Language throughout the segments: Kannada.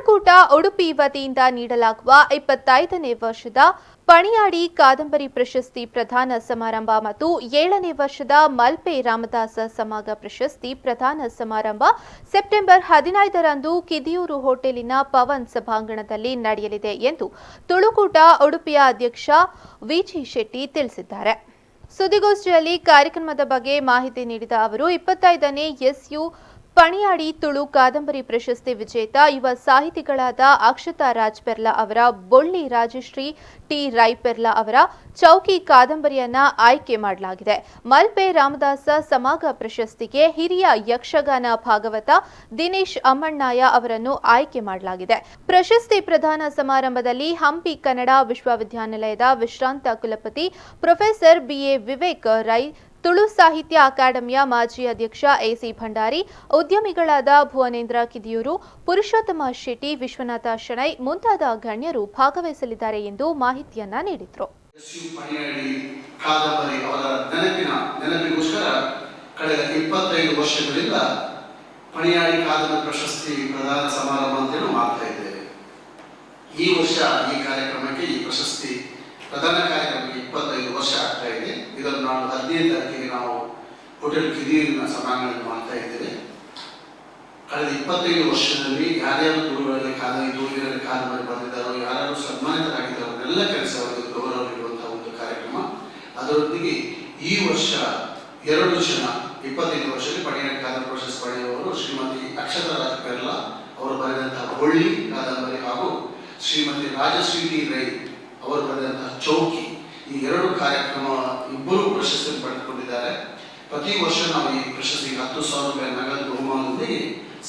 ತುಳುಕೂಟ ಉಡುಪಿ ವತಿಯಿಂದ ನೀಡಲಾಗುವ 25ನೇ ವರ್ಷದ ಪಣಿಯಾಡಿ ಕಾದಂಬರಿ ಪ್ರಶಸ್ತಿ ಪ್ರದಾನ ಸಮಾರಂಭ ಮತ್ತು 7ನೇ ವರ್ಷದ ಮಲ್ಪೆ ರಾಮದಾಸ ಸಮಾಗ ಪ್ರಶಸ್ತಿ ಪ್ರದಾನ ಸಮಾರಂಭ ಸೆಪ್ಟೆಂಬರ್ 15ರಂದು ಕಿದಿಯೂರು ಹೋಟೆಲಿನ ಪವನ್ ಸಭಾಂಗಣದಲ್ಲಿ ನಡೆಯಲಿದೆ ಎಂದು ತುಳುಕೂಟ ಉಡುಪಿಯ ಅಧ್ಯಕ್ಷ ವಿಜಿ ಶೆಟ್ಟಿ ತಿಳಿಸಿದ್ದಾರೆ. ಸುದ್ದಿಗೋಷ್ಠಿಯಲ್ಲಿ ಕಾರ್ಯಕ್ರಮದ ಬಗ್ಗೆ ಮಾಹಿತಿ ನೀಡಿದ ಅವರು 25ನೇ ಎಸ್ಯು ಪಣಿಯಾಡಿ ತುಳು ಕಾದಂಬರಿ ಪ್ರಶಸ್ತಿ ವಿಜೇತ ಯುವ ಸಾಹಿತಿಗಳಾದ ಅಕ್ಷತಾ ರಾಜ್ಪೆರ್ಲಾ ಅವರ ಬೊಳ್ಳಿ ರಾಜಶ್ರೀ ಟಿ ರೈಪೆರ್ಲಾ ಅವರ ಚೌಕಿ ಕಾದಂಬರಿಯನ್ನ ಆಯ್ಕೆ ಮಾಡಲಾಗಿದೆ. ಮಲ್ಪೆ ರಾಮದಾಸ ಸಮಾಗ ಪ್ರಶಸ್ತಿಗೆ ಹಿರಿಯ ಯಕ್ಷಗಾನ ಭಾಗವತ ದಿನೇಶ್ ಅಮ್ಮಣ್ಣಾಯ ಅವರನ್ನು ಆಯ್ಕೆ ಮಾಡಲಾಗಿದೆ. ಪ್ರಶಸ್ತಿ ಪ್ರದಾನ ಸಮಾರಂಭದಲ್ಲಿ ಹಂಪಿ ಕನ್ನಡ ವಿಶ್ವವಿದ್ಯಾನಿಲಯದ ವಿಶ್ರಾಂತ ಕುಲಪತಿ ಪ್ರೊಫೆಸರ್ ಬಿಎ ವಿವೇಕ್ ರೈ, ತುಳು ಸಾಹಿತ್ಯ ಅಕಾಡೆಮಿಯ ಮಾಜಿ ಅಧ್ಯಕ್ಷ ಎಸಿ ಭಂಡಾರಿ, ಉದ್ಯಮಿಗಳಾದ ಭುವನೇಂದ್ರ ಕಿದಿಯೂರು, ಪುರುಷೋತ್ತಮ ಶೆಟ್ಟಿ, ವಿಶ್ವನಾಥ ಶೆಣೈ ಮುಂತಾದ ಗಣ್ಯರು ಭಾಗವಹಿಸಲಿದ್ದಾರೆ ಎಂದು ಮಾಹಿತಿಯನ್ನ ನೀಡಿದರು. ಕಳೆದ 25 ವರ್ಷಗಳಿಂದ ಪಣಿಯಾಡಿ ಕಾದಂಬರಿ ಪ್ರಶಸ್ತಿ ಪ್ರದಾನ ಸಮಾರಂಭ ಅಂತ ಮಾಡ್ತಾ ಇದ್ದೇವೆ. ಈ ವರ್ಷ ಈ ಕಾರ್ಯಕ್ರಮಕ್ಕೆ, ಈ ಪ್ರಶಸ್ತಿ ಪ್ರದಾನ ಕಾರ್ಯಕ್ರಮಕ್ಕೆ 25 ವರ್ಷ ಆಗ್ತಾ ಇದೆ. ಇದನ್ನು ನಾವು 15ನೇ ತಾರೀಕಿಗೆ ನಾವು ಹೋಟೆಲ್ ಕಿದಿಯೂರಿನ ಸಭಾಂಗಣದಲ್ಲಿ ಮಾಡ್ತಾ ಇದ್ದೇವೆ. ಕಳೆದ 25 ವರ್ಷದಲ್ಲಿ ಯಾರ್ಯಾರು ತುಳುಗಳಲ್ಲಿ ತುಳುವಿನಲ್ಲಿ ಕಾದಂಬರಿ ಬರೆದಿದ್ದಾರೋ, ಯಾರು ಸನ್ಮಾನಿತರಾಗಿದ್ದಾರೋ ಎಲ್ಲ ಕೆಲಸವರಿಗೆ ಗೌರವ ನೀಡುವಂತಹ ಒಂದು ಕಾರ್ಯಕ್ರಮ. ಅದರೊಂದಿಗೆ ಈ ವರ್ಷ 2 ಜನ 25 ವರ್ಷದಲ್ಲಿ ಪಣಿಯಾಡಿ ಕಾದಂಬರಿ ಪ್ರಶಸ್ತಿ ಪಡೆಯುವವರು ಶ್ರೀಮತಿ ಅಕ್ಷತಾ ರಾಜ್ಪೆರ್ಲಾ ಅವರು ಬರೆದಂತಹ ಬೊಳ್ಳಿ ಕಾದಂಬರಿ ಹಾಗೂ ಶ್ರೀಮತಿ ರಾಜಶ್ರೀ ಟಿ ರೈ ಅವರು ಬರೆದಂತಹ ಚೌಕಿ, ಈ 2 ಕಾರ್ಯಕ್ರಮ ಇಬ್ಬರು ಪ್ರಶಸ್ತಿಯನ್ನು ಪಡೆದುಕೊಂಡಿದ್ದಾರೆ. ಪ್ರತಿ ವರ್ಷ ನಾವು ಈ ಪ್ರಶಸ್ತಿಗೆ 10,000 ರೂಪಾಯಿ ನಗದು ಬಹುಮಾನದೊಂದಿಗೆ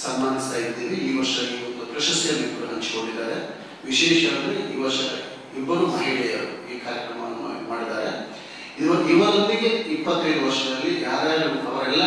ಸನ್ಮಾನಿಸ್ತಾ ಇದ್ದೀವಿ. ಈ ವರ್ಷ ಈ ಒಂದು ಪ್ರಶಸ್ತಿಯನ್ನು ಇಬ್ಬರು ಹಂಚಿಕೊಂಡಿದ್ದಾರೆ. ವಿಶೇಷ ಅಂದರೆ ಈ ವರ್ಷ ಇಬ್ಬರು ಮಹಿಳೆಯರು ಈ ಕಾರ್ಯಕ್ರಮವನ್ನು ಮಾಡಿದ್ದಾರೆ. ಇವರೊಂದಿಗೆ 25 ವರ್ಷದಲ್ಲಿ ಯಾರ್ಯಾರು ಅವರೆಲ್ಲ